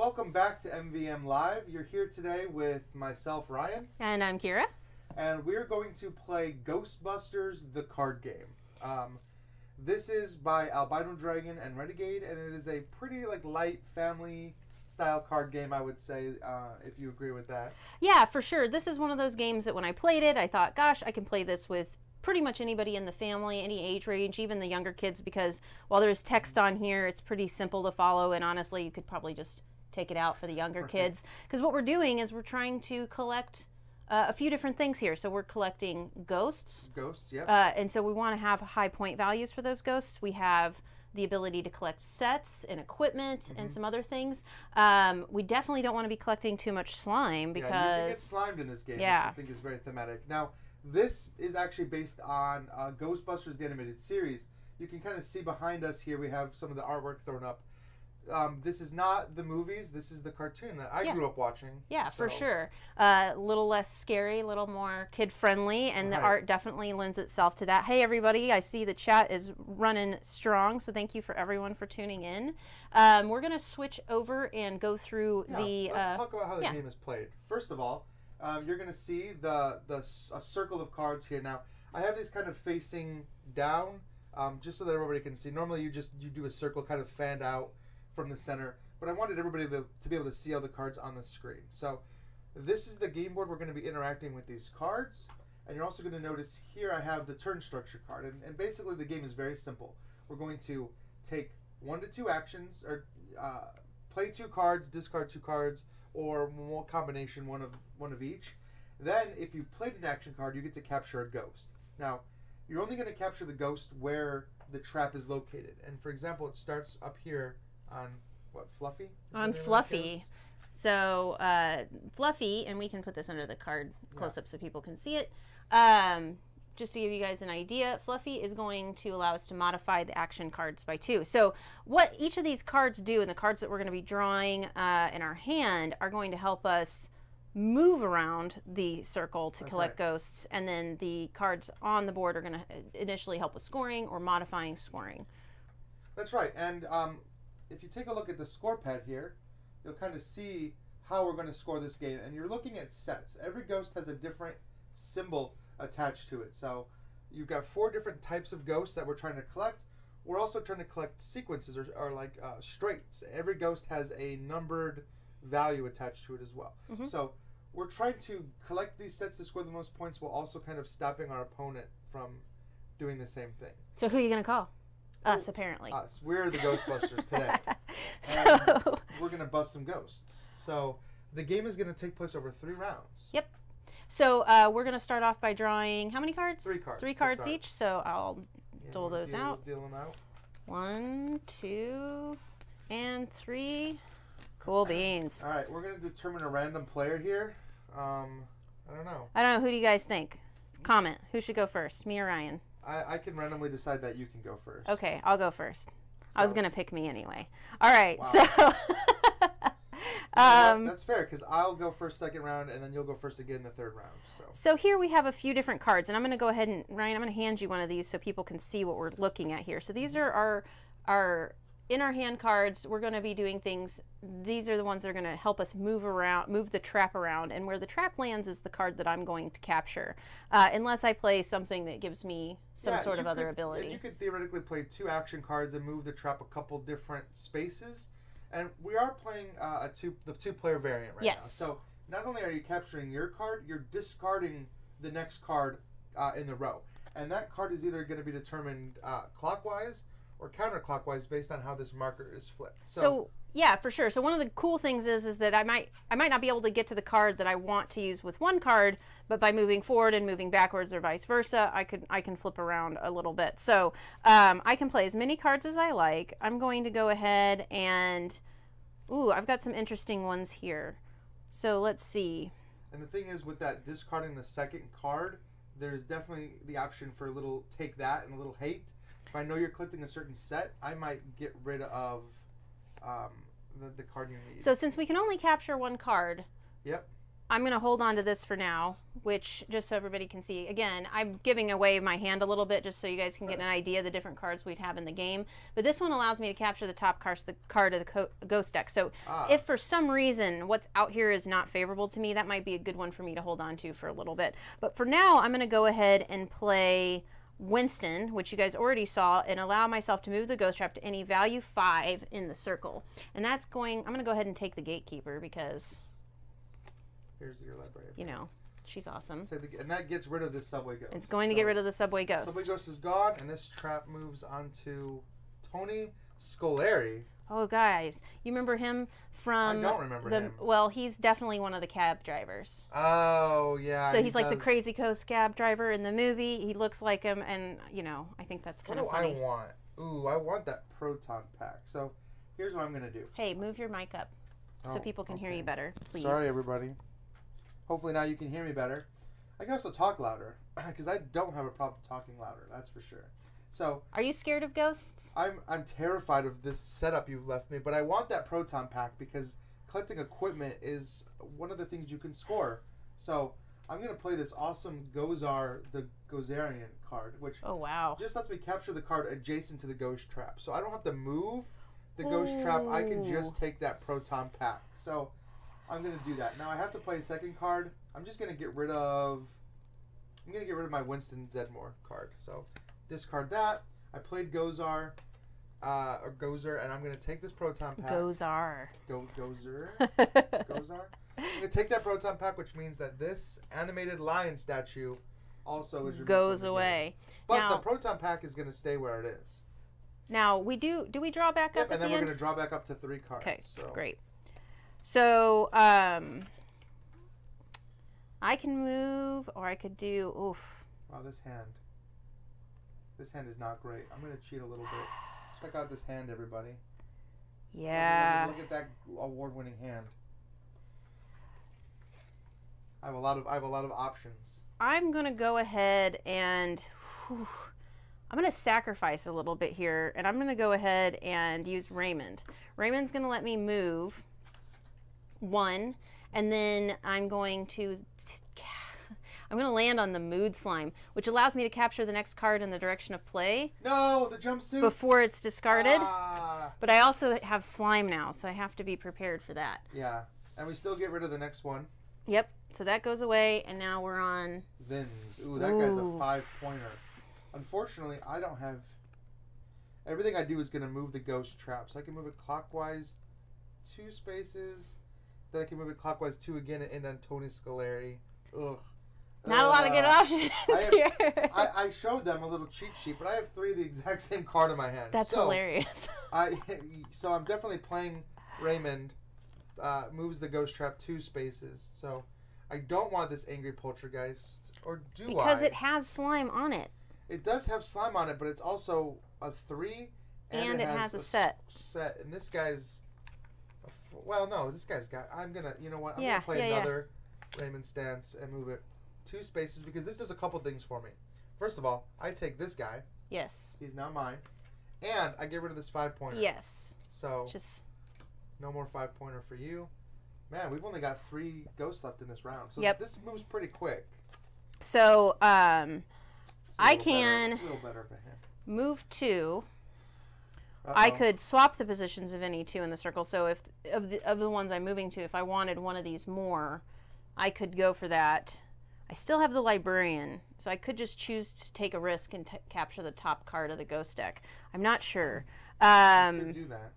Welcome back to MvM Live. You're here today with myself, Ryan. And I'm Kira. And we're going to play Ghostbusters, the card game. This is by Albino and Renegade, and it is a pretty light family-style card game, I would say, if you agree with that. Yeah, for sure. This is one of those games that when I played it, I thought, gosh, I can play this with pretty much anybody in the family, any age range, even the younger kids, because while there's text on here, it's pretty simple to follow, and honestly, you could probably just take it out for the younger kids. Because what we're doing is we're trying to collect a few different things here. So we're collecting ghosts. Ghosts, yep. And so we want to have high point values for those ghosts. We have the ability to collect sets and equipment and some other things. We definitely don't want to be collecting too much slime because... Yeah, you can get slimed in this game, which I think is very thematic. Now, this is actually based on Ghostbusters, the animated series. You can kind of see behind us here, we have some of the artwork thrown up. This is not the movies, this is the cartoon that I grew up watching. Yeah, for sure. A little less scary, a little more kid-friendly, and the art definitely lends itself to that. Hey, everybody, I see the chat is running strong, so thank you for everyone for tuning in. We're going to switch over and go through the... Let's talk about how the game is played. First of all, you're going to see a circle of cards here. Now, I have these kind of facing down, just so that everybody can see. Normally, you do a circle kind of fanned out from the center, but I wanted everybody to be able to see all the cards on the screen. So this is the game board. We're going to be interacting with these cards, and you're also going to notice here I have the turn structure card, and basically the game is very simple. We're going to take 1 to 2 actions, or play 2 cards, discard 2 cards, or one combination, one of each. Then if you played an action card, you get to capture a ghost. Now, you're only going to capture the ghost where the trap is located, and for example, it starts up here on what, Fluffy? On Fluffy. So Fluffy, and we can put this under the card close-up so people can see it. Just to give you guys an idea, Fluffy is going to allow us to modify the action cards by 2. So what each of these cards do, and the cards that we're going to be drawing in our hand, are going to help us move around the circle to collect ghosts, and then the cards on the board are going to initially help with scoring or modifying scoring. That's right, and if you take a look at the score pad here, you'll kind of see how we're going to score this game. And you're looking at sets. Every ghost has a different symbol attached to it. So you've got 4 different types of ghosts that we're trying to collect. We're also trying to collect sequences or like straights. Every ghost has a numbered value attached to it as well. So we're trying to collect these sets to score the most points while also kind of stopping our opponent from doing the same thing. So who are you going to call? Us, apparently. Us. We're the Ghostbusters today. So we're going to bust some ghosts. So the game is going to take place over 3 rounds. Yep. So we're going to start off by drawing how many cards? 3 cards. 3 cards each. So I'll dole those out. Deal them out. 1, 2, and 3. Cool beans. All right. We're going to determine a random player here. I don't know. I don't know. Who do you guys think? Comment. Who should go first? Me or Ryan? I can randomly decide that you can go first. Okay, I'll go first. So, I was going to pick me anyway. All right, so... that's fair, because I'll go first second round, and then you'll go first again the 3rd round. So here we have a few different cards, and I'm going to go ahead and, Ryan, I'm going to hand you one of these so people can see what we're looking at here. So these are our in our hand cards. We're going to be doing things. These are the ones that are going to help us move the trap around, and where the trap lands is the card that I'm going to capture, unless I play something that gives me some sort of other ability. You could theoretically play 2 action cards and move the trap a couple different spaces, and we are playing the 2-player variant right now. So not only are you capturing your card, you're discarding the next card in the row, and that card is either going to be determined clockwise or counterclockwise based on how this marker is flipped. So yeah, for sure. So one of the cool things is that I might not be able to get to the card that I want to use with one card, but by moving forward and moving backwards or vice versa, I can flip around a little bit. So I can play as many cards as I like. I'm going to go ahead and I've got some interesting ones here. So let's see. And the thing is, with that discarding the second card, there's definitely the option for a little take that and a little hate. If I know you're collecting a certain set, I might get rid of the card you need. So since we can only capture one card, yep, I'm going to hold on to this for now, which just so everybody can see. Again, I'm giving away my hand a little bit just so you guys can get an idea of the different cards we'd have in the game. But this one allows me to capture the top card of the ghost deck. So if for some reason what's out here is not favorable to me, that might be a good one for me to hold on to for a little bit. But for now, I'm going to go ahead and play Winston, which you guys already saw, and allow myself to move the ghost trap to any value 5 in the circle. And that's going, I'm going to go ahead and take the gatekeeper because... Here's your library. You know, she's awesome. And that gets rid of this subway ghost. It's going to get rid of the subway ghost. Subway ghost is gone, and this trap moves onto Tony Scolari. Oh, guys. You remember him from... I don't remember him. Well, he's definitely one of the cab drivers. Oh, yeah. So he's like the Crazy Coast cab driver in the movie. He looks like him, and, you know, I think that's kind of funny. What do I want? Ooh, I want that proton pack. So here's what I'm going to do. Hey, move your mic up so people can hear you better, please. Sorry, everybody. Hopefully now you can hear me better. I can also talk louder because I don't have a problem talking louder. That's for sure. So, are you scared of ghosts? I'm terrified of this setup you've left me, but I want that proton pack because collecting equipment is one of the things you can score. So I'm gonna play this awesome Gozar, the Gozarian card, which just lets me capture the card adjacent to the ghost trap. So I don't have to move the ghost trap. I can just take that proton pack. So I'm gonna do that. Now I have to play a second card. I'm just gonna get rid of. I'm gonna get rid of my Winston Zedmore card. So discard that. I played Gozar, or Gozer, and I'm gonna take this proton pack. Gozar. Gozer. Gozar. I'm gonna take that proton pack, which means that this animated lion statue also is removed goes away. But now, the proton pack is gonna stay where it is. Now we do we draw back up? Yep, and then we're gonna draw back up to 3 cards. Okay, so. Great. So, I can move, or I could do, oof. Wow, this hand is not great. I'm going to cheat a little bit. Check out this hand, everybody. Yeah. Look at that award-winning hand. I have a lot of options. I'm going to go ahead and, I'm going to sacrifice a little bit here, and I'm going to go ahead and use Raymond. Raymond's going to let me move 1, and then I'm going to land on the mood slime, which allows me to capture the next card in the direction of play. No, the jumpsuit. Before it's discarded. But I also have slime now, so I have to be prepared for that. Yeah, and we still get rid of the next one. Yep, so that goes away, and now we're on... Vins. Ooh, that guy's a 5-pointer. Unfortunately, I don't have... Everything I do is going to move the ghost trap, so I can move it clockwise 2 spaces... Then I can move it clockwise 2 again and end on Tony Scolari. Ugh. Not a lot of good options here. I showed them a little cheat sheet, but I have 3 of the exact same card in my hand. That's hilarious. So I'm definitely playing Raymond. Moves the ghost trap 2 spaces. So I don't want this Angry Poltergeist. Or do I? Because it has slime on it. It does have slime on it, but it's also a 3. And it has a set. And this guy's... Well, no, this guy's got... I'm going to... You know what? I'm going to play another Raymond stance and move it 2 spaces because this does a couple things for me. First of all, I take this guy. Yes. He's now mine. And I get rid of this 5-pointer. Yes. So, no more 5-pointer for you. Man, we've only got 3 ghosts left in this round. So this moves pretty quick. So, I can a little better for him. Move 2. I could swap the positions of any 2 in the circle. So if of the ones I'm moving to, if I wanted one of these more, I could go for that. I still have the librarian, so I could just choose to take a risk and capture the top card of the ghost deck. I'm not sure. You could do that.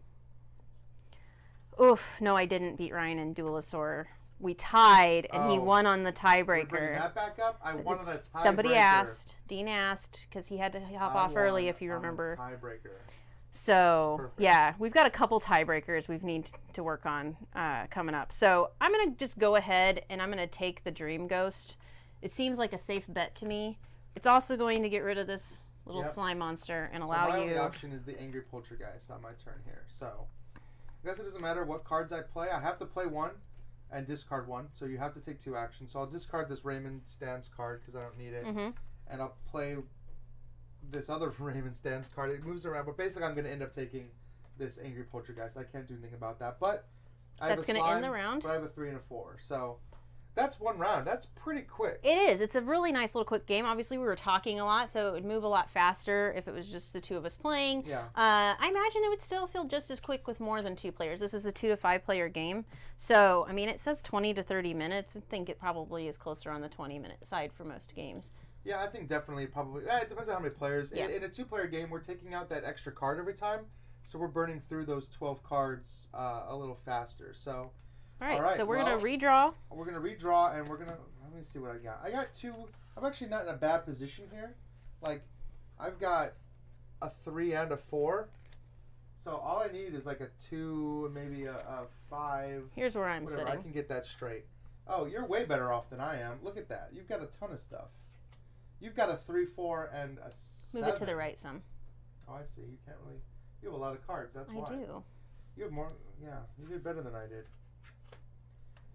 Oof, no, I didn't beat Ryan in Duelosaur. We tied, and he won on the tiebreaker. Bringing that back up? I won on a tiebreaker. Somebody asked. Dean asked, because he had to hop off early, if you remember. Tiebreaker. So, Perfect. Yeah, we've got a couple tiebreakers we need to work on coming up. So, I'm going to just go ahead and I'm going to take the Dream Ghost. It seems like a safe bet to me. It's also going to get rid of this little slime monster and allow my you... only option is the Angry Poltergeist on my turn here. So, I guess it doesn't matter what cards I play. I have to play 1 and discard 1. So, you have to take 2 actions. So, I'll discard this Raymond Stans card because I don't need it. Mm-hmm. And I'll play... this other Raymond Stans card. It moves around, but basically I'm going to end up taking this Angry Poltergeist. I can't do anything about that, but I have a slime, going to end the round. But I have a 3 and a 4. So That's one round. That's pretty quick. It is. It's a really nice little quick game. Obviously, we were talking a lot, so it would move a lot faster if it was just the two of us playing. Yeah. I imagine it would still feel just as quick with more than 2 players. This is a 2 to 5 player game. So, I mean, it says 20 to 30 minutes. I think it probably is closer on the 20-minute side for most games. Yeah, I think definitely probably. It depends on how many players. Yeah. In a 2-player game, we're taking out that extra card every time. So we're burning through those 12 cards a little faster. So... All right, so we're going to redraw. We're going to redraw, and we're going to... Let me see what I got. I got 2... I'm actually not in a bad position here. Like, I've got a 3 and a 4. So all I need is like a 2, maybe a 5. Here's where I'm whatever. sitting. I can get that straight. Oh, you're way better off than I am. Look at that. You've got a ton of stuff. You've got a 3, 4, and a 7. Move it to the right some. Oh, I see. You can't really... You have a lot of cards. That's why. I do. You have more... Yeah, you did better than I did.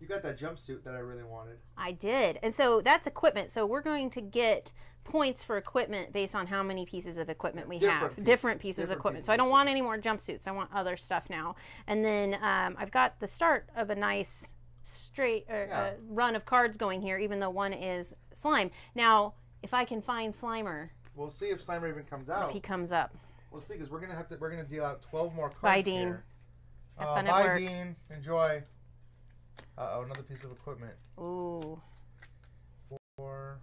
You got that jumpsuit that I really wanted. I did. And so that's equipment. So we're going to get points for equipment based on how many pieces of equipment we have. Different pieces of equipment. So I don't want any more jumpsuits. I want other stuff now. And then I've got the start of a nice straight run of cards going here, even though one is slime. Now, if I can find Slimer. We'll see if Slimer even comes out. If he comes up. We'll see, because we're gonna deal out 12 more cards. Bye, Dean. Here. Have fun at bye, work. Dean. Enjoy. Uh-oh, another piece of equipment. Ooh. 4,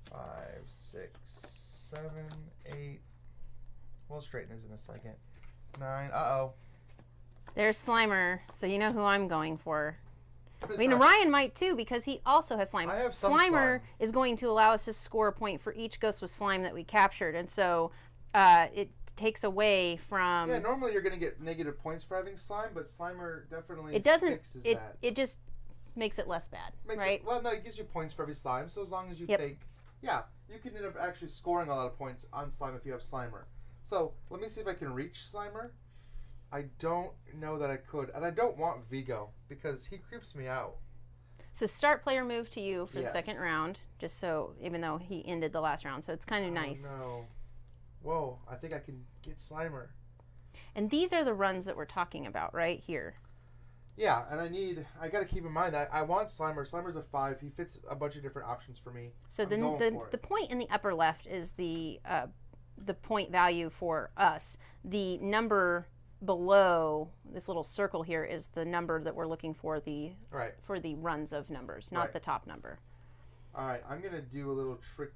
5, 6, 7, 8. We'll straighten this in a second. 9. Uh-oh. There's Slimer, so you know who I'm going for. I mean, Ryan might too, because he also has slime. I have some Slimer slime. is going to allow us to score a point for each ghost with slime that we captured, and so it takes away from... Yeah, normally you're going to get negative points for having slime, but Slimer definitely fixes that. that. It just makes it less bad, right? Well, no, it gives you points for every slime, so as long as you take... Yeah, you can end up actually scoring a lot of points on slime if you have Slimer. So, let me see if I can reach Slimer. I don't know that I could, and I don't want Vigo, because he creeps me out. So start player move to you for the second round, just so, even though he ended the last round, so it's kind of nice. No. Whoa, I think I can get Slimer. And these are the runs that we're talking about right here. Yeah, and I got to keep in mind that I want Slimer. Slimer's a 5. He fits a bunch of different options for me. So the point in the upper left is the point value for us. The number below this little circle here is the number that we're looking for for the runs of numbers, not the top number. All right, I'm going to do a little trick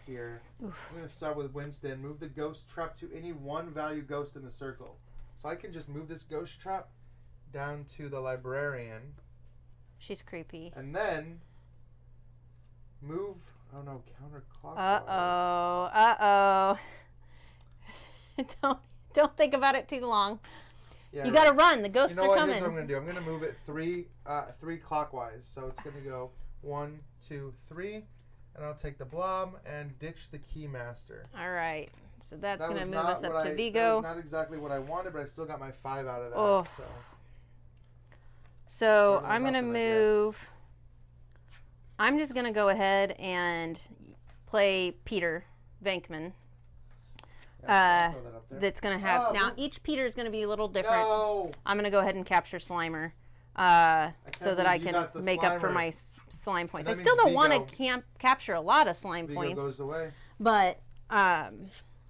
here. Oof. I'm going to start with Winston. Move the ghost trap to any 1 value ghost in the circle. So I can just move this ghost trap down to the librarian. She's creepy. And then move, oh no, counterclockwise. Don't think about it too long. Yeah, you gotta run. The ghosts are coming. Here's what I'm gonna do. I'm gonna move it 3 clockwise. So it's gonna go 1, 2, 3, and I'll take the blob and ditch the keymaster. All right. So that's gonna move us up to Vigo. That was not exactly what I wanted, but I still got my 5 out of that. So I'm gonna move. I'm just gonna go ahead and play Peter Venkman. That's going to have... now, each Peter is going to be a little different. No. I'm going to go ahead and capture Slimer so that I can make up for my slime points. I still don't want to capture a lot of slime points. Goes away. But,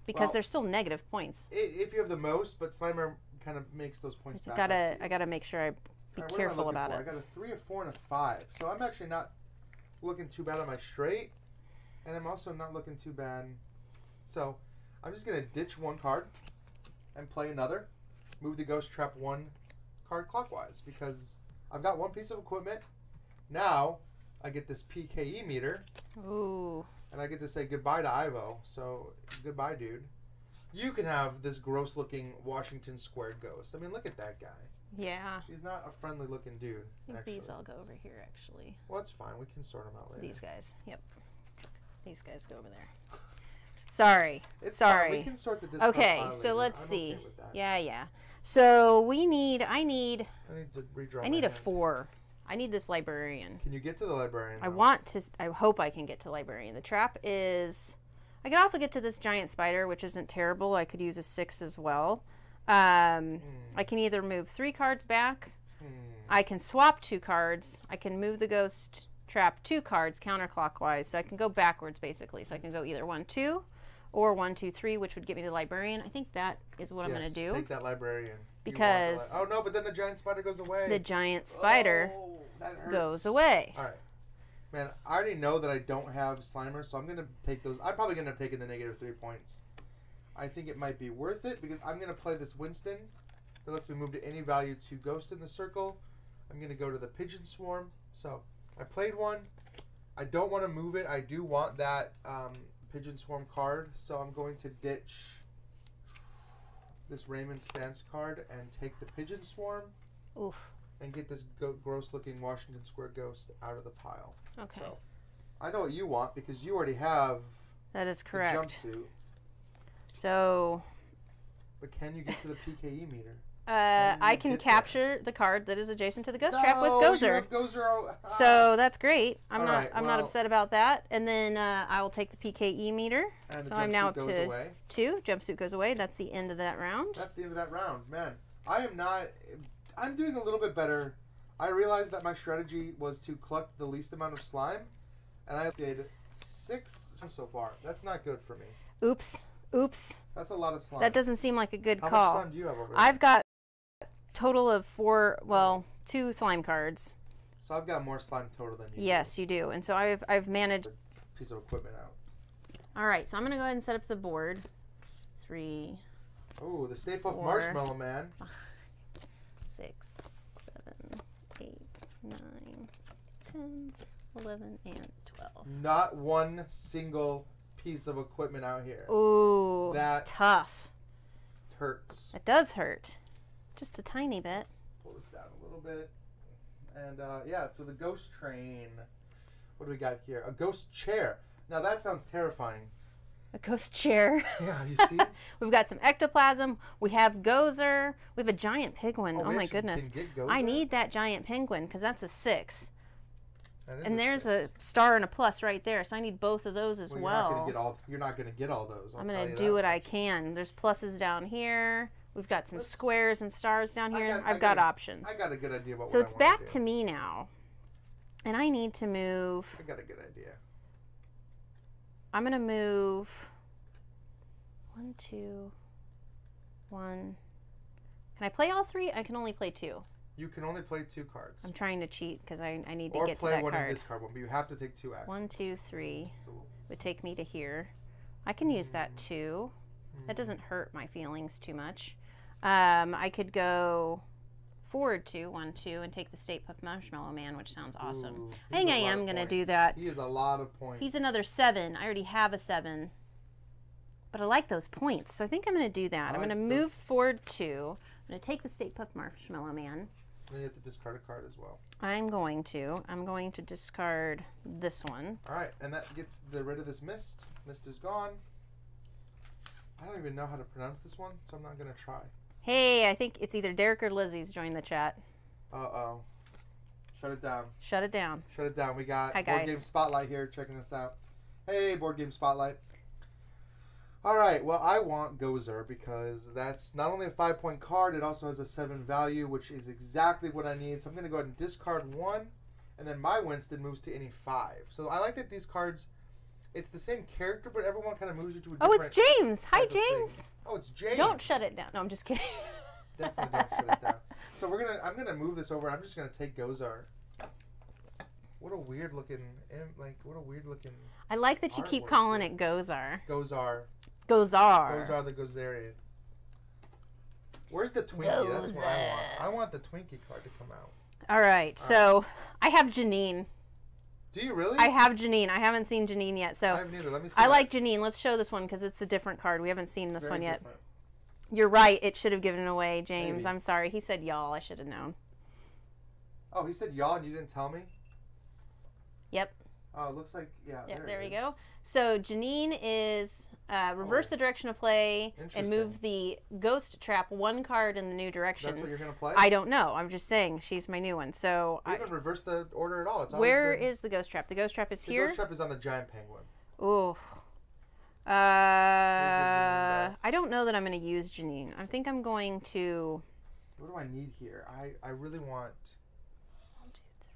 because they're still negative points. If you have the most, but Slimer kind of makes those points back. I got to make sure I be careful about it. I got a 3, a 4, and a 5. So I'm actually not looking too bad on my straight. And I'm also not looking too bad. So... I'm just going to ditch 1 card and play another. Move the ghost trap 1 card clockwise because I've got 1 piece of equipment. Now I get this PKE meter. Ooh. And I get to say goodbye to Ivo. So goodbye, dude. You can have this gross looking Washington Square ghost. I mean, look at that guy. Yeah. He's not a friendly looking dude. I think these all go over here actually. Well, that's fine. We can sort them out later. These guys. Yep. These guys go over there. Sorry. Sorry. We can sort the discard okay, so let's see. Okay with that. Yeah. So I need to redraw. I need a 4. I need this librarian. Can you get to the librarian? I hope I can get to librarian. The trap is... I could also get to this giant spider, which isn't terrible. I could use a 6 as well. I can either move 3 cards back I can swap 2 cards. I can move the ghost trap 2 cards counterclockwise. So I can go backwards, basically. So I can go either 1, 2, or 1, 2, 3, which would get me to the librarian. I think that is what I'm going to do. Take that librarian. Because... oh, no, but then the giant spider goes away. The giant spider goes away. All right. Man, I already know that I don't have Slimer, so I'm going to take those. I'm probably going to take in the -3 points. I think it might be worth it because I'm going to play this Winston that lets me move to any value to Ghost in the Circle. I'm going to go to the Pigeon Swarm. So I played one. I don't want to move it. I do want that Pigeon Swarm card, so I'm going to ditch this Raymond Stance card and take the Pigeon Swarm. Oof. And get this gross-looking Washington Square Ghost out of the pile. Okay. So, I know what you want because you already have that is correct. The jumpsuit. So... But can you get to the PKE meter? I can capture the card that is adjacent to the ghost trap with You Gozer. have Gozer. So that's great. I'm All not upset about that. And then I will take the PKE meter. And the so I'm now up goes to away. 2. Jumpsuit goes away. That's the end of that round. That's the end of that round. Man, I'm doing a little bit better. I realized that my strategy was to collect the least amount of slime, and I did 6 so far. That's not good for me. Oops. That's a lot of slime. That doesn't seem like a good call. How much slime do you have over there? I've got a total of 2 slime cards. So I've got more slime total than you. Yes, you do. And so I've managed... Piece of equipment out. All right, so I'm going to go ahead and set up the board. 3. Oh, the Stay Puft 4, Marshmallow Man. 6, 7, 8, 9, 10, 11, and 12. Not one single piece of equipment out here. Ooh, that tough. Hurts. It does hurt. Just a tiny bit. Let's pull this down a little bit. And yeah, so the ghost train. What do we got here? A ghost chair. Now that sounds terrifying. A ghost chair. Yeah, you see? We've got some ectoplasm. We have Gozer. We have a giant penguin. Oh my goodness. I need that giant penguin because that's a 6. And there's a star and a plus right there, so I need both of those as well. You're not going to get all those. I'm going to do what I can. There's pluses down here. We've got some squares and stars down here. I've got options. I got a good idea about what So I it's want to back do. to me now. And I need to move. I got a good idea. I'm going to move 1, 2, 1. Can I play all 3? I can only play 2. You can only play 2 cards. I'm trying to cheat because I need to or get to play that one card. and discard one, but you have to take 2 actions. 1, 2, 3 would take me to here. I can use that too. That doesn't hurt my feelings too much. I could go forward 2, 1, 2, and take the Stay Puft Marshmallow Man, which sounds awesome. Ooh, I think I am going to do that. He is a lot of points. He's another 7. I already have a 7. But I like those points, so I think I'm going to do that. I'm going to move forward 2. I'm going to take the Stay Puft Marshmallow Man. And you have to discard a card as well. I'm going to discard this one. All right, and that gets rid of this mist. Mist is gone. I don't even know how to pronounce this one, so I'm not going to try. Hey, I think it's either Derek or Lizzie's joined the chat. Uh-oh. Shut it down. Shut it down. Shut it down. We got Hi, Board guys. Game Spotlight here checking us out. Hey, Board Game Spotlight. All right, well, I want Gozer because that's not only a 5-point card, it also has a 7 value, which is exactly what I need. So I'm going to go ahead and discard 1, and then my Winston moves to any 5. So I like that these cards, it's the same character, but everyone kind of moves you to a different... Oh, it's James. Hi, James. Oh, it's James. Don't shut it down. No, I'm just kidding. Definitely don't shut it down. So I'm gonna move this over. I'm just gonna take Gozer. What a weird looking, I like that you keep calling it Gozar. Gozar. Gozar. Gozar the Gozerian. Where's the Twinkie? That's what I want. I want the Twinkie card to come out. All right, so I have Janine. Do you really? I have Janine. I haven't seen Janine yet, so I have neither. Let me see. I like Janine. Let's show this one because it's a different card. We haven't seen this one yet. Different. You're right. It should have given it away, James. Maybe. I'm sorry. He said y'all. I should have known. Oh, he said y'all and you didn't tell me? Yep. Oh, it looks like, yeah. Yep, there we go. So Janine is reverse the direction of play and move the ghost trap 1 card in the new direction. That's what you're going to play? I don't know. I'm just saying she's my new one. So you haven't reversed the order at all. It's where is the ghost trap? The ghost trap is here? The ghost trap is on the giant penguin. Ooh. I don't know that I'm going to use Janine. I think I'm going to What do I need here? I really want... 1, 2, 3.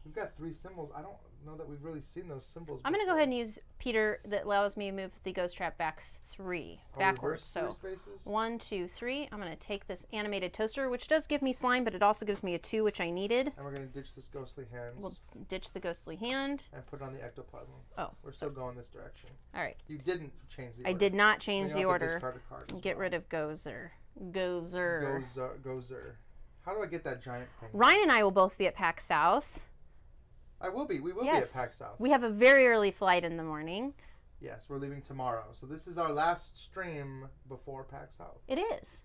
We've got 3 symbols. I don't know that we've really seen those symbols I'm going to before. go ahead and use Peter that allows me to move the ghost trap back 3 backwards. So 3 spaces? 1, 2, 3. I'm going to take this animated toaster, which does give me slime, but it also gives me a 2, which I needed. And we're going to ditch this ghostly hands. We'll ditch the ghostly hand. And put it on the ectoplasm. Oh. We're still going this direction. All right. You didn't change the order. I did not change the order. Discard a card as Get well. rid of Gozer. Gozer. Gozer. How do I get that giant penguin? Ryan and I will both be at PAX South. I will be. We will Yes. be at PAX South. We have a very early flight in the morning. Yes, we're leaving tomorrow. So this is our last stream before PAX South. It is.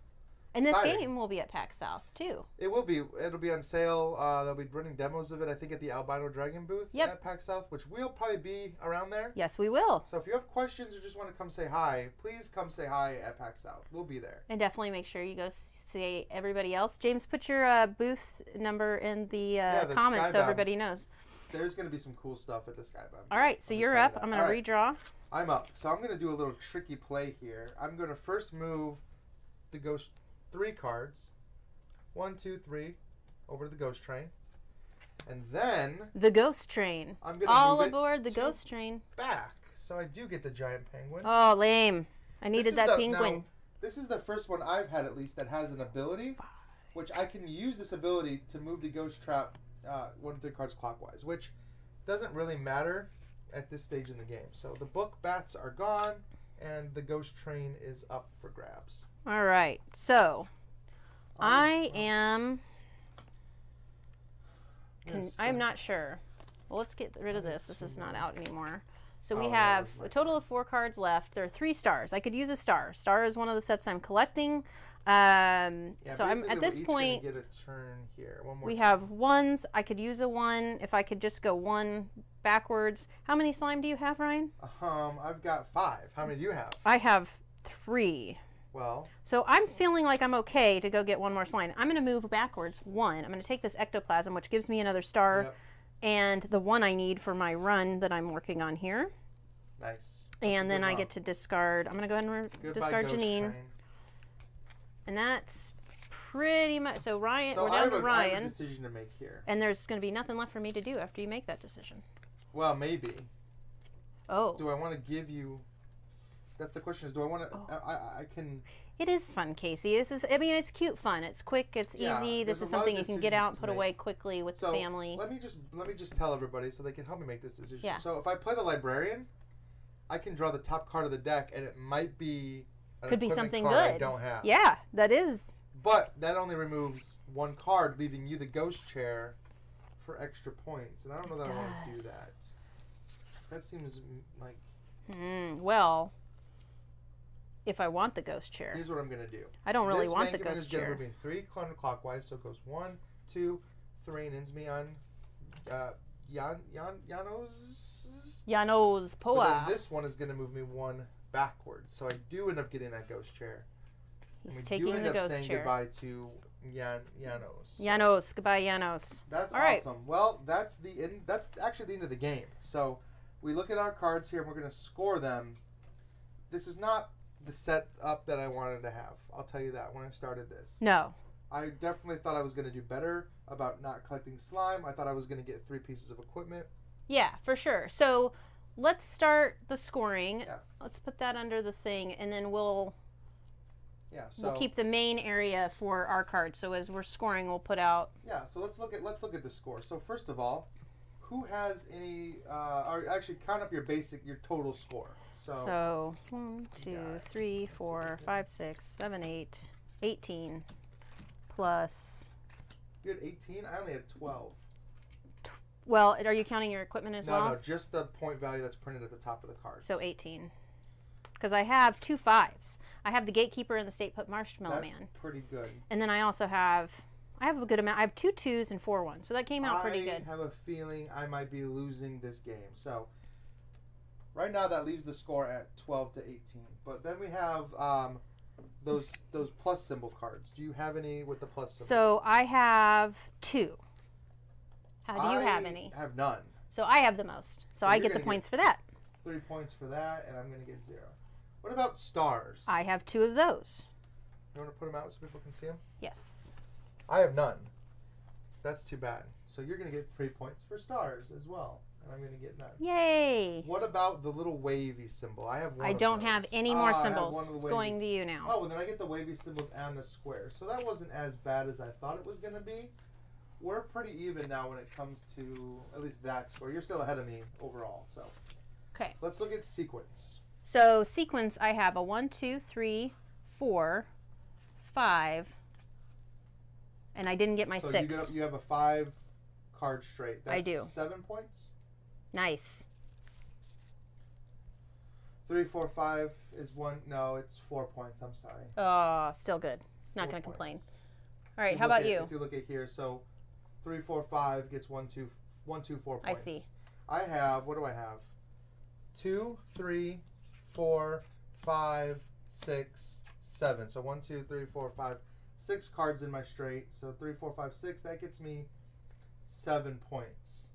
And this Exciting. game will be at PAX South, too. It will be. It'll be on sale. They'll be running demos of it, I think, at the Albino Dragon booth at PAX South, which we'll probably be around there. Yes, we will. So if you have questions or just want to come say hi, please come say hi at PAX South. We'll be there. And definitely make sure you go see everybody else. James, put your booth number in the comments so everybody knows. There's going to be some cool stuff at the Skybound. All right, so you're up. I'm going to redraw. I'm up. So I'm going to do a little tricky play here. I'm going to first move the Ghost 3 cards. 1, 2, 3 over to the Ghost Train. And then... The Ghost Train. I'm going to all move aboard the Ghost Train. Back. So I do get the giant penguin. Oh, lame. I needed that penguin. Now, this is the first one I've had, at least, that has an ability, which I can use this ability to move the Ghost Trap 1 3 cards clockwise, which doesn't really matter at this stage in the game. So the book bats are gone, and the Ghost Train is up for grabs. All right, so I am. I'm not sure. Well, let's get rid of this. This is not out anymore. So we have a total of 4 cards left. There are 3 stars. I could use a star. Star is one of the sets I'm collecting. So I'm at this point. Get a turn here. One more we turn. have 1s. I could use a 1 if I could just go 1 backwards. How many slime do you have, Ryan? I've got 5. How many do you have? I have 3. Well. So I'm feeling like I'm okay to go get 1 more slime. I'm going to move backwards 1. I'm going to take this ectoplasm, which gives me another star. Yep. And the 1 I need for my run that I'm working on here. Nice. And then I get to discard. I'm going to go ahead and discard Janine. Train. And that's pretty much. So Ryan, So we're down to I Ryan. have a decision to make here. And there's going to be nothing left for me to do after you make that decision. Well, maybe. Oh. Do I want to give you? That's the question. Is do I want to? Oh. I can. It is fun, Casey. This is. I mean, it's cute fun. It's quick. It's easy. This is something you can get out and put away quickly with the family. Let me just tell everybody so they can help me make this decision. Yeah. So if I play the librarian, I can draw the top card of the deck, and it might be. Could be something good. good. I don't have. Yeah, that is. But that only removes 1 card, leaving you the ghost chair for extra points, and I don't know that I want to do that. That seems like. Well, if I want the ghost chair. Here's what I'm gonna do. I don't really want the ghost chair. This is gonna move me 3 counterclockwise, so it goes 1, 2, 3, and ends me on Janos Poa. But then this one is gonna move me 1 backwards, so I do end up getting that ghost chair. He's taking the ghost chair. We do end up saying goodbye to Janos. Janos, goodbye Janos. That's all awesome. Right. Well, that's the end. That's actually the end of the game. So we look at our cards here, and we're gonna score them. This is not the setup that I wanted to have. I'll tell you that when I started this. No. I definitely thought I was going to do better about not collecting slime. I thought I was going to get 3 pieces of equipment. Yeah, for sure. So let's start the scoring. Yeah. Let's put that under the thing, and then we'll we'll keep the main area for our cards. So as we're scoring, we'll put out. Yeah. So let's look at the score. So first of all, who has any? Or actually, count up your total score. So 1, 2, 3, 4, 5, 6, 7, 8, 18 plus. You had 18. I only had 12. Well, are you counting your equipment as well? No, just the point value that's printed at the top of the cards. So 18. Because I have 2 5s. I have the Gatekeeper and the State Put Marshmallow Man. That's pretty good. And then I also have a good amount. I have 2 2s and 4 1s. So that came out pretty good. I have a feeling I might be losing this game. So right now that leaves the score at 12 to 18. But then we have those plus symbol cards. Do you have any with the plus symbol? So I have 2. How do you have any? I have none. So I have the most. So I get the points for that. 3 points for that, and I'm going to get 0. What about stars? I have 2 of those. You want to put them out so people can see them? Yes. I have none. That's too bad. So you're going to get 3 points for stars as well. And I'm going to get none. Yay! What about the little wavy symbol? I have one I don't have any more I have symbols. one of the It's wavy. going to you now. Oh, well then I get the wavy symbols and the square. So that wasn't as bad as I thought it was going to be. We're pretty even now when it comes to at least that score. You're still ahead of me overall. So Okay. let's look at sequence. So sequence, I have a 1, 2, 3, 4, 5, and I didn't get my So 6. you have a 5 card straight. That's I do. 7 points. Nice. 3, 4, 5 is 1. No, it's 4 points. I'm sorry. Oh, still good. Not 4 going to complain. points. All right, If how about at, you? If you look at here, so 3, 4, 5 gets 1, 2, 4 points. I see. I have, what do I have? 2, 3, 4, 5, 6, 7. So 1, 2, 3, 4, 5, 6 cards in my straight. So 3, 4, 5, 6. That gets me 7 points.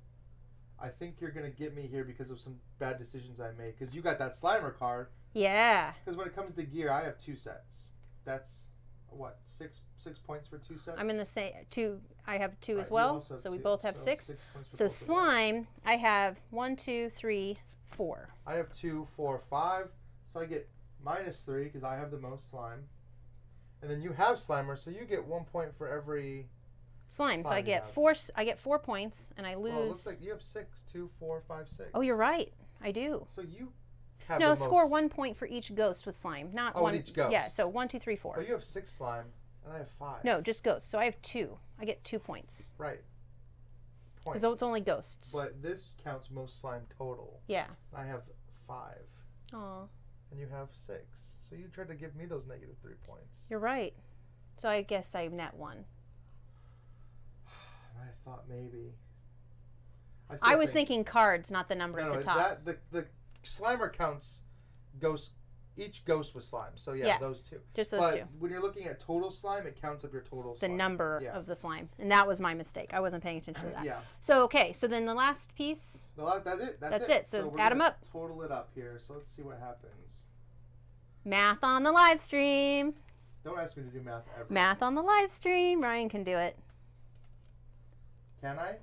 I think you're going to get me here because of some bad decisions I made. Because you got that Slimer card. Yeah. Because when it comes to gear, I have 2 sets. That's, what, 6 points for 2 sets? I'm in the same 2. I have 2 as Right, you well. also have So we 2, both have so 6. 6 points for So both of us. slime, I have 1, 2, 3, 4. I have 2, 4, 5. So I get -3 because I have the most slime. And then you have Slimer, so you get 1 point for every Slime. So I Slime you get have. 4. I get 4 points, and I lose. Well, it looks like you have 6, 2, 4, 5, 6. Oh, you're right. I do. So you have No, the score most, 1 point for each ghost with slime, not Oh, one. with each ghost. Yeah, so 1, 2, 3, 4. But you have 6 slime, and I have 5. No, just ghosts. So I have 2. I get 2 points Right. because it's only ghosts. But this counts most slime total. Yeah. I have 5, Aw, and you have 6. So you tried to give me those -3 points. you're right. So I guess I net 1. I thought maybe. I was thinking cards, not the number No, at the top. the Slimer counts ghost. Each ghost was slime. So yeah, Yeah. those 2. Just those But 2. when you're looking at total slime, it counts up your total The slime. number Yeah. of the slime. And that was my mistake. I wasn't paying attention to that. Yeah. So, okay. So then the last piece. That's it. That's it. So we're add 'em gonna up. Total it up here. So let's see what happens. Math on the live stream. Don't ask me to do math ever. Math on the live stream. Ryan can do it. Can I?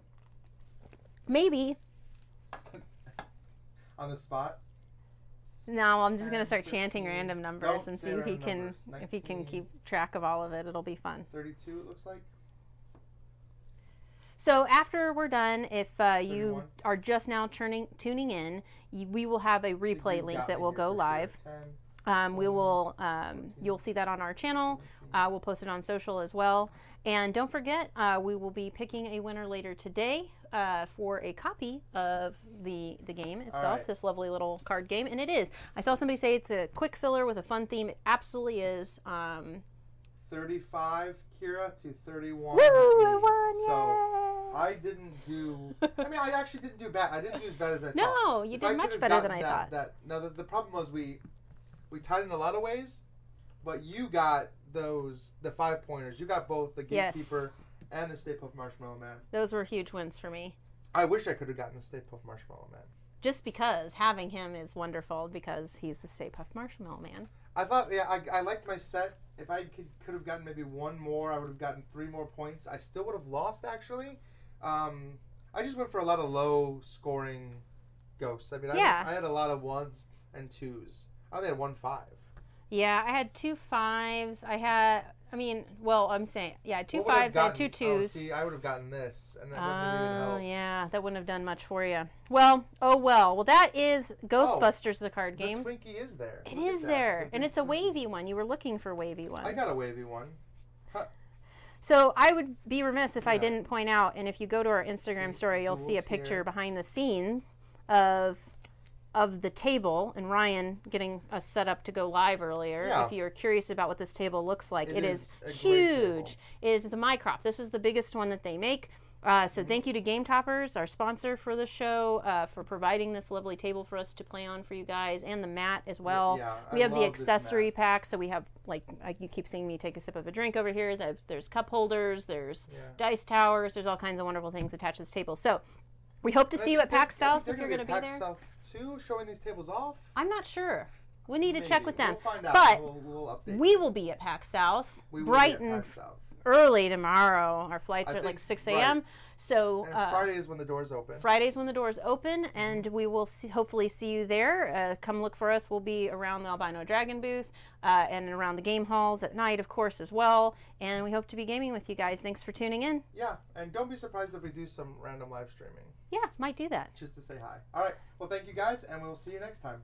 Maybe. On the spot? No, I'm just 10, gonna start chanting 15. random numbers Don't and say see if he random can numbers. if he can 19. keep track of all of it. It'll be fun. 32 it looks like. So after we're done, if you 31. are just now tuning in, we will have a replay You've link got that me will here go for sure. live. 10, We will you'll see that on our channel. We'll post it on social as well. And don't forget, we will be picking a winner later today for a copy of the game itself, right. this lovely little card game. And it is. I saw somebody say it's a quick filler with a fun theme. It absolutely is. 35 Kira to 31. Woo! I me. won! So Yay! I didn't do. I mean, I actually didn't do bad. I didn't do as bad as I thought. No, you If did I much could've better than gotten I thought. Now the problem was we tied in a lot of ways, but you got the 5 pointers. You got both the Yes. Gatekeeper and the Stay Puft Marshmallow Man. Those were huge wins for me. I wish I could have gotten the Stay Puft Marshmallow Man. Just because having him is wonderful because he's the Stay Puft Marshmallow Man. I thought, yeah, I liked my set. If I could have gotten maybe 1 more, I would have gotten 3 more points. I still would have lost, actually. I just went for a lot of low-scoring ghosts. I mean, Yeah. I had a lot of 1s and 2s. I only had 1 5. Yeah, I had 2 5s. I'm saying, yeah, 2 What would I have 5s, I had 2 gotten? 2s. Oh, see, I would have gotten this, and that wouldn't have even Oh, helped. yeah, that wouldn't have done much for you. Well, oh well. Well, that is Ghostbusters, the card game. The Twinkie is there. It Look at is that. there, The and big it's a Twinkie. wavy one. You were looking for wavy ones. I got a wavy one. So I would be remiss if I Yeah. didn't point out, and if you go to our Instagram story, you'll see a Jules picture here. behind the scene of the table, and Ryan getting us set up to go live earlier. Yeah. If you're curious about what this table looks like, It it is is a great huge. table. It is the Mycroft. This is the biggest one that they make. So thank you to Game Toppers, our sponsor for the show, for providing this lovely table for us to play on for you guys, and the mat as well. Yeah, We I have the love this accessory mat. pack, so we have, you keep seeing me take a sip of a drink over here. There's cup holders, there's Yeah. dice towers, there's all kinds of wonderful things attached to this table. So we hope to see you at PAX South if you're going to be PAX there. South too, showing these tables off. I'm not sure. We need to check Maybe. with them. We'll find out. But we'll update. we will be at PAX South, We will bright be at and PAX South. early tomorrow. Our flights are at like 6 a.m. Right. So and Friday is when the doors open. Friday's when the doors open, and we will hopefully see you there. Come look for us. We'll be around the Albino Dragon booth and around the game halls at night, of course, as well. And we hope to be gaming with you guys. Thanks for tuning in. Yeah, and don't be surprised if we do some random live streaming. Yeah, might do that. Just to say hi. All right. Well, thank you guys, and we'll see you next time.